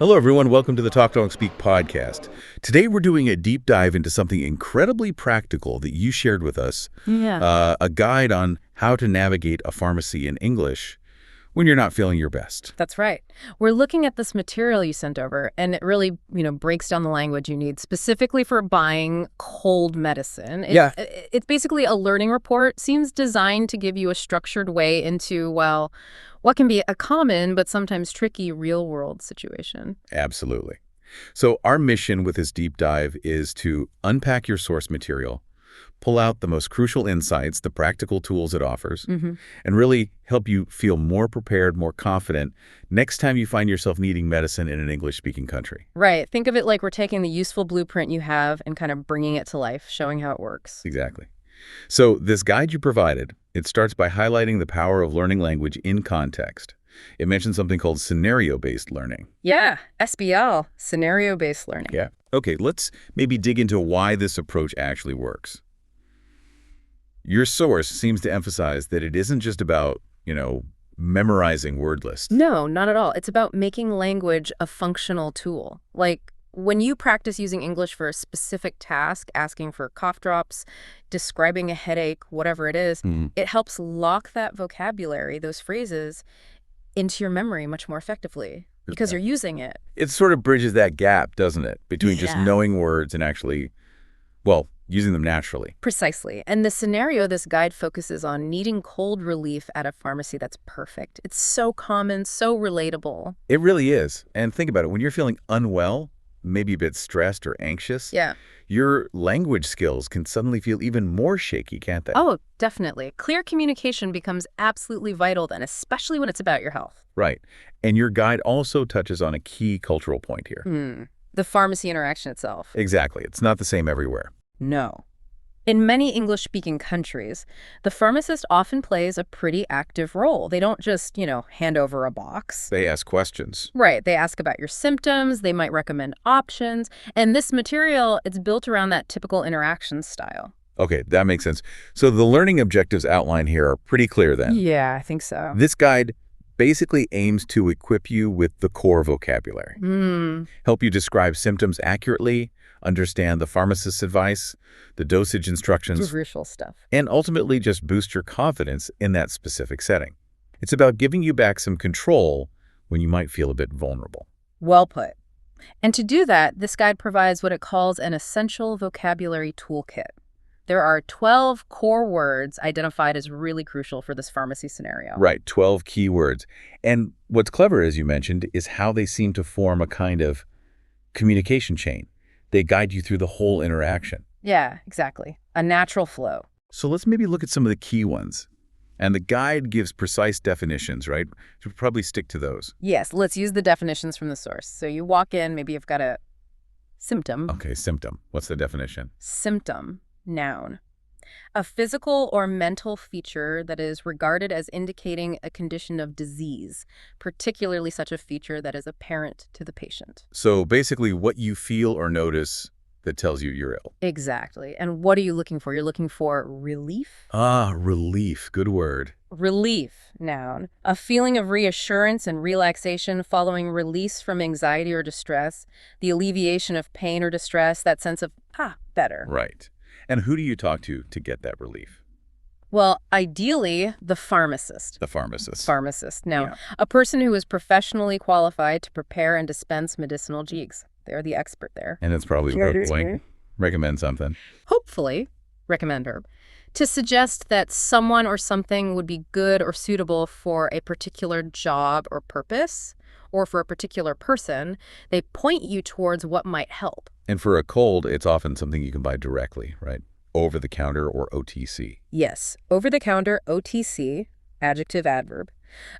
Hello, everyone. Welcome to the Talk Talk Speak podcast. Today, we're doing a deep dive into something incredibly practical that you shared with us. A guide on how to navigate a pharmacy in English when you're not feeling your best. That's right. We're looking at this material you sent over, and it really, breaks down the language you need specifically for buying cold medicine. It's basically a learning report. Seems designed to give you a structured way into, well, what can be a common but sometimes tricky real-world situation. Absolutely. So our mission with this deep dive is to unpack your source material, pull out the most crucial insights, the practical tools it offers, and really help you feel more prepared, more confident next time you find yourself needing medicine in an English-speaking country. Right. Think of it like we're taking the useful blueprint you have and kind of bringing it to life, showing how it works. Exactly. So this guide you provided, it starts by highlighting the power of learning language in context. It mentions something called scenario-based learning. Yeah, SBL, scenario-based learning. Yeah. Okay, let's maybe dig into why this approach actually works. Your source seems to emphasize that it isn't just about, memorizing word lists. No, not at all. It's about making language a functional tool. Like when you practice using English for a specific task, asking for cough drops, describing a headache, whatever it is, it helps lock that vocabulary, those phrases, into your memory much more effectively because you're using it. It sort of bridges that gap, doesn't it, between just knowing words and actually, using them naturally. Precisely. And the scenario this guide focuses on needing cold relief at a pharmacy that's perfect. It's so common, so relatable. It really is. And think about it. When you're feeling unwell, maybe a bit stressed or anxious, your language skills can suddenly feel even more shaky, can't they? Oh, definitely. Clear communication becomes absolutely vital then, especially when it's about your health. Right. And your guide also touches on a key cultural point here. The pharmacy interaction itself. Exactly. It's not the same everywhere. No. In many English-speaking countries, the pharmacist often plays a pretty active role. They don't just, hand over a box. They ask questions. Right. They ask about your symptoms. They might recommend options. And this material, it's built around that typical interaction style. Okay, that makes sense. So the learning objectives outlined here are pretty clear then. Yeah, I think so. This guide basically aims to equip you with the core vocabulary, help you describe symptoms accurately, understand the pharmacist's advice, the dosage instructions, Crucial stuff. and ultimately just boost your confidence in that specific setting. It's about giving you back some control when you might feel a bit vulnerable. Well put. And to do that, this guide provides what it calls an essential vocabulary toolkit. There are 12 core words identified as really crucial for this pharmacy scenario. Right, 12 key words. And what's clever, as you mentioned, is how they seem to form a kind of communication chain. They guide you through the whole interaction. Yeah, exactly. A natural flow. So let's maybe look at some of the key ones. And the guide gives precise definitions, right? Should probably stick to those. Yes, let's use the definitions from the source. So you walk in, maybe you've got a symptom. Okay, symptom. What's the definition? Symptom, noun. A physical or mental feature that is regarded as indicating a condition of disease, particularly such a feature that is apparent to the patient. So basically what you feel or notice that tells you you're ill. Exactly. And what are you looking for? You're looking for relief? Ah, relief. Good word. Relief, noun. A feeling of reassurance and relaxation following release from anxiety or distress, the alleviation of pain or distress, that sense of, better. Right. And who do you talk to get that relief? Well, ideally, the pharmacist. The pharmacist. Pharmacist. Now, a person who is professionally qualified to prepare and dispense medicinal jigs. They're the expert there. And it's probably worth recommend something. Hopefully, recommend herb. To suggest that someone or something would be good or suitable for a particular job or purpose, or for a particular person, they point you towards what might help. And for a cold, it's often something you can buy directly, right? Over the counter or OTC. Yes, over the counter, OTC, adjective, adverb,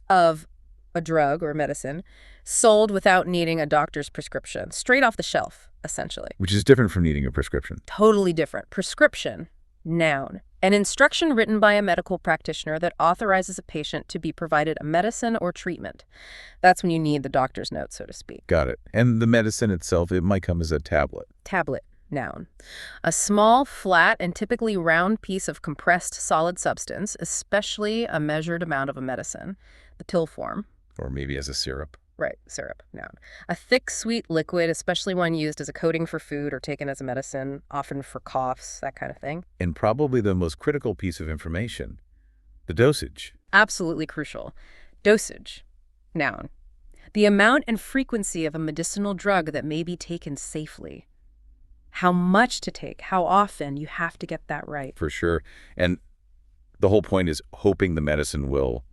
of a drug or medicine sold without needing a doctor's prescription, straight off the shelf, essentially. Which is different from needing a prescription. Totally different. Prescription, noun. An instruction written by a medical practitioner that authorizes a patient to be provided a medicine or treatment. That's when you need the doctor's note, so to speak. Got it. And the medicine itself, it might come as a tablet. Tablet, noun. A small, flat, and typically round piece of compressed solid substance, especially a measured amount of a medicine, the pill form. Or maybe as a syrup. Right, syrup, noun. A thick, sweet liquid, especially when used as a coating for food or taken as a medicine, often for coughs, that kind of thing. And probably the most critical piece of information, the dosage. Absolutely crucial. Dosage, noun. The amount and frequency of a medicinal drug that may be taken safely. How much to take, how often, you have to get that right. For sure. And the whole point is hoping the medicine will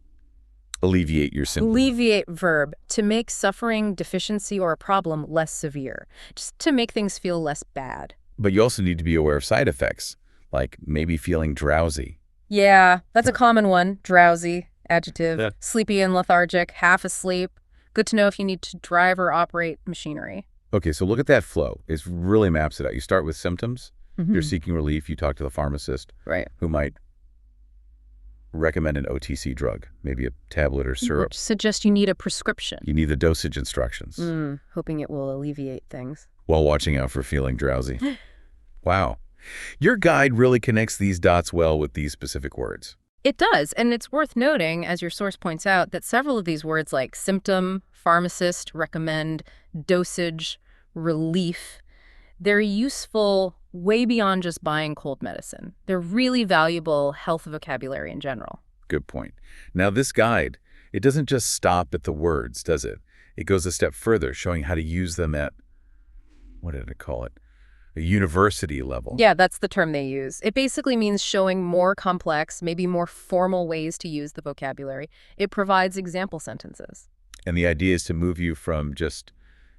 alleviate your symptoms. Alleviate, verb, to make suffering, deficiency, or a problem less severe. Just to make things feel less bad. But you also need to be aware of side effects, like maybe feeling drowsy. Yeah, that's a common one. Drowsy, adjective, Yeah. sleepy and lethargic, half asleep. Good to know if you need to drive or operate machinery. Okay, so look at that flow. It really maps it out. You start with symptoms. You're seeking relief. You talk to the pharmacist, Right. who might recommend an OTC drug, maybe a tablet or syrup. Which suggests you need a prescription. You need the dosage instructions Hoping it will alleviate things. while watching out for feeling drowsy. Wow. Your guide really connects these dots well with these specific words. It does, and it's worth noting, as your source points out, that several of these words like symptom, pharmacist, recommend, dosage, relief, they're useful way beyond just buying cold medicine. They're really valuable health vocabulary in general. Good point. Now, this guide, it doesn't just stop at the words, does it? It goes a step further, showing how to use them at, what did it call it? A university level. Yeah, that's the term they use. It basically means showing more complex, maybe more formal ways to use the vocabulary. It provides example sentences. And the idea is to move you from just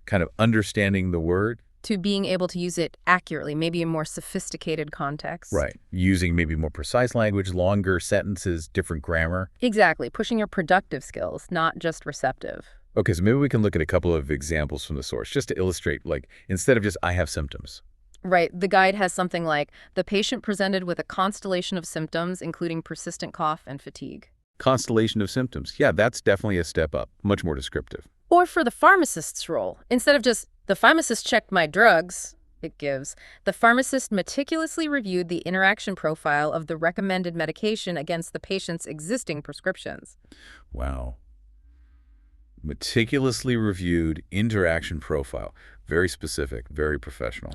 kind of understanding the word to being able to use it accurately, maybe in more sophisticated contexts. right, using maybe more precise language, longer sentences, different grammar. Exactly, pushing your productive skills, not just receptive. Okay, so maybe we can look at a couple of examples from the source just to illustrate, like, instead of just I have symptoms. Right, the guide has something like, the patient presented with a constellation of symptoms, including persistent cough and fatigue. Constellation of symptoms. Yeah, that's definitely a step up, much more descriptive. Or for the pharmacist's role, instead of just, the pharmacist checked my drugs, it gives, the pharmacist meticulously reviewed the interaction profile of the recommended medication against the patient's existing prescriptions. Wow. Meticulously reviewed interaction profile. Very specific, very professional.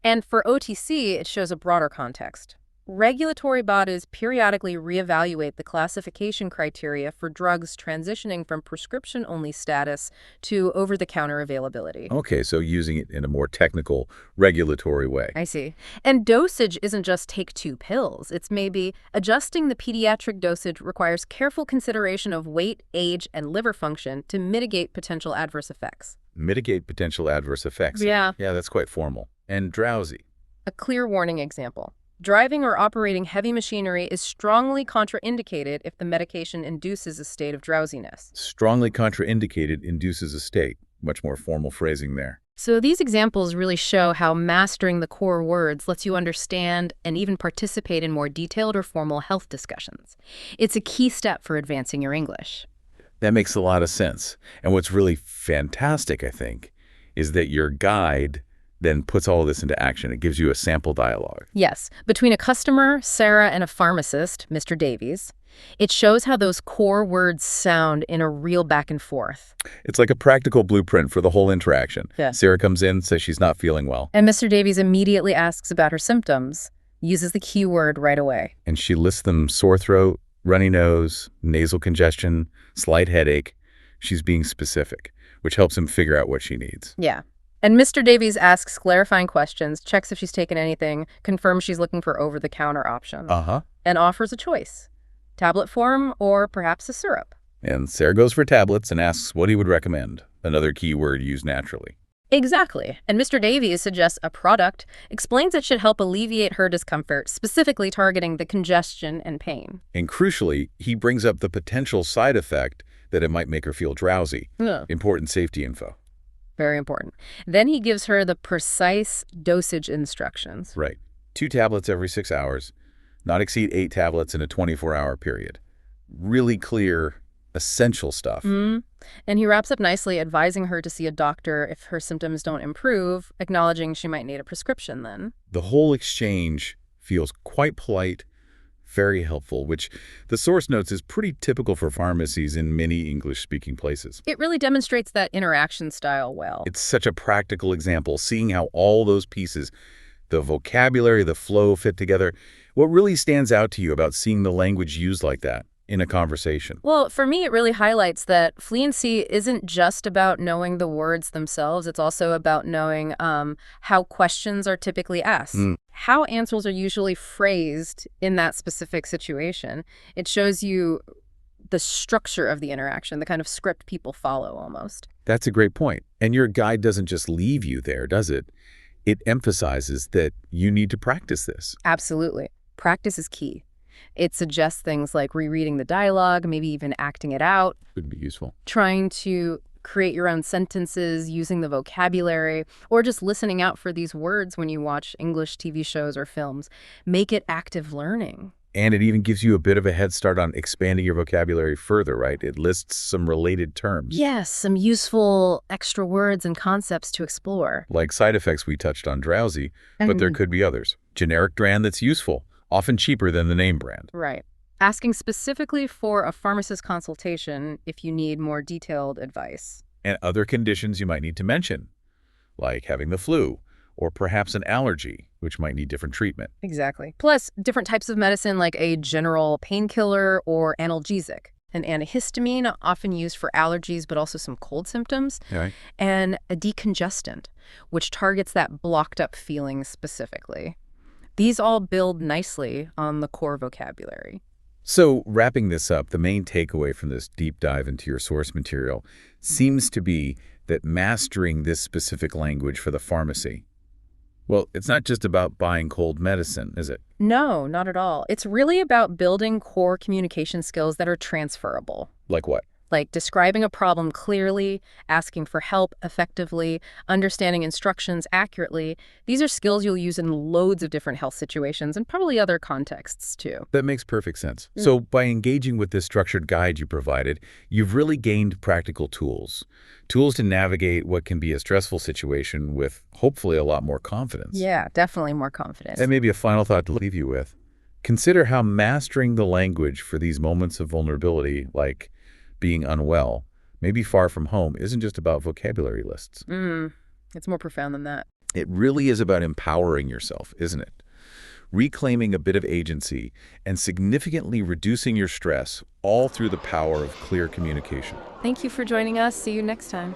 And for OTC, it shows a broader context. Regulatory bodies periodically reevaluate the classification criteria for drugs transitioning from prescription-only status to over-the-counter availability. Okay, so using it in a more technical, regulatory way. I see. And dosage isn't just take 2 pills. It's maybe adjusting the pediatric dosage requires careful consideration of weight, age, and liver function to mitigate potential adverse effects. Mitigate potential adverse effects. Yeah. Yeah, that's quite formal. And drowsy. A clear warning example. Driving or operating heavy machinery is strongly contraindicated if the medication induces a state of drowsiness. Strongly contraindicated induces a state. Much more formal phrasing there. So these examples really show how mastering the core words lets you understand and even participate in more detailed or formal health discussions. It's a key step for advancing your English. That makes a lot of sense. And what's really fantastic, I think, is that your guide then puts all of this into action. It gives you a sample dialogue. Yes, between a customer, Sarah, and a pharmacist, Mr. Davies, it shows how those core words sound in a real back and forth. It's like a practical blueprint for the whole interaction. Yeah. Sarah comes in, says she's not feeling well. And Mr. Davies immediately asks about her symptoms, uses the keyword right away. And she lists them: sore throat, runny nose, nasal congestion, slight headache. She's being specific, which helps him figure out what she needs. Yeah. And Mr. Davies asks clarifying questions, checks if she's taken anything, confirms she's looking for over-the-counter options, and offers a choice, tablet form or perhaps a syrup. And Sarah goes for tablets and asks what he would recommend, another key word used naturally. Exactly. And Mr. Davies suggests a product, explains it should help alleviate her discomfort, specifically targeting the congestion and pain. And crucially, he brings up the potential side effect that it might make her feel drowsy. Important safety info. Very important. Then he gives her the precise dosage instructions. Right. 2 tablets every 6 hours, not exceed 8 tablets in a 24-hour period. Really clear, essential stuff. And he wraps up nicely, advising her to see a doctor if her symptoms don't improve, acknowledging she might need a prescription then. The whole exchange feels quite polite, Very helpful, which the source notes is pretty typical for pharmacies in many English-speaking places. It really demonstrates that interaction style well. It's such a practical example, seeing how all those pieces, the vocabulary, the flow, fit together. What really stands out to you about seeing the language used like that in a conversation? Well, for me, it really highlights that fluency isn't just about knowing the words themselves. It's also about knowing how questions are typically asked, how answers are usually phrased in that specific situation. It shows you the structure of the interaction, the kind of script people follow almost. That's a great point. And your guide doesn't just leave you there, does it? It emphasizes that you need to practice this. Absolutely. Practice is key. It suggests things like rereading the dialogue, maybe even acting it out. Would be useful. Trying to create your own sentences using the vocabulary, or just listening out for these words when you watch English TV shows or films. Make it active learning. And it even gives you a bit of a head start on expanding your vocabulary further, right? It lists some related terms. Yes, some useful extra words and concepts to explore. Like side effects we touched on drowsy, but there could be others. Generic brand that's useful, often cheaper than the name brand. Right. Asking specifically for a pharmacist consultation if you need more detailed advice. And other conditions you might need to mention, like having the flu, or perhaps an allergy, which might need different treatment. Exactly. Plus, different types of medicine like a general painkiller or analgesic. An antihistamine, often used for allergies, but also some cold symptoms. Right. And a decongestant, which targets that blocked up feeling specifically. These all build nicely on the core vocabulary. So, wrapping this up, the main takeaway from this deep dive into your source material seems to be that mastering this specific language for the pharmacy, well, it's not just about buying cold medicine, is it? No, not at all. It's really about building core communication skills that are transferable. Like what? Like describing a problem clearly, asking for help effectively, understanding instructions accurately. These are skills you'll use in loads of different health situations and probably other contexts too. That makes perfect sense. So by engaging with this structured guide you provided, you've really gained practical tools. Tools to navigate what can be a stressful situation with hopefully a lot more confidence. Yeah, definitely more confidence. And maybe a final thought to leave you with. Consider how mastering the language for these moments of vulnerability, like being unwell, maybe far from home, isn't just about vocabulary lists. It's more profound than that. It really is about empowering yourself, isn't it? Reclaiming a bit of agency and significantly reducing your stress, all through the power of clear communication. Thank you for joining us. See you next time.